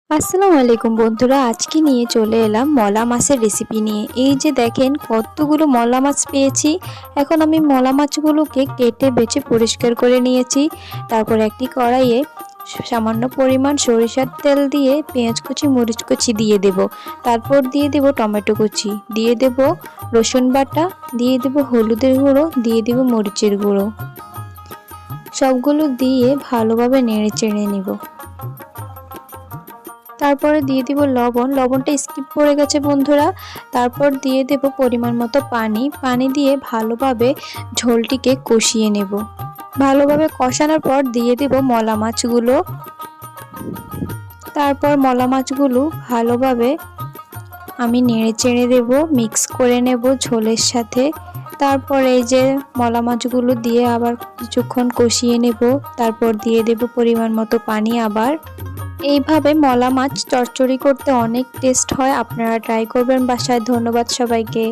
আসসালামু আলাইকুম বন্ধুরা, আজকে নিয়ে চলে এলাম মলা মাছের রেসিপি নিয়ে। এই যে দেখেন কতগুলো মলা মাছ পেয়েছি। এখন আমি মলা মাছগুলোকে কেটে বেছে পরিষ্কার করে নিয়েছি। তারপর একটি কড়াইয়ে সামান্য পরিমাণ সরিষার তেল দিয়ে পেঁয়াজ কুচি মরিচ কুচি দিয়ে দেব। তারপর দিয়ে দেব টমেটো কুচি, দিয়ে দেব রসুন বাটা, দিয়ে দেব হলুদের গুঁড়ো, দিয়ে দেব মরিচের গুঁড়ো। সবগুলো দিয়ে ভালোভাবে নেড়ে চেড়ে নিব। তারপরে দিয়ে দিব লবণ, লবণটা স্কিপ করে গেছে বন্ধুরা। তারপর দিয়ে দেব পরিমাণ মতো পানি দিয়ে ভালোভাবে ঝোলটিকে কষিয়ে নেব। ভালোভাবে কষানোর পর দিয়ে দেব মলা মাছগুলো। তারপর মলা মাছগুলো ভালোভাবে আমি নেড়ে চেড়ে দেব, মিক্স করে নেব ঝোলের সাথে। তারপর এই যে মলা মাছগুলো দিয়ে আবার কিছুক্ষণ কষিয়ে নেব। তারপর দিয়ে দেব পরিমাণ মতো পানি আবার। এইভাবে মলা মাছ চচ্চড়ি করতে অনেক টেস্ট হয়, আপনারা ট্রাই করবেন বাসায়। ধন্যবাদ সবাইকে।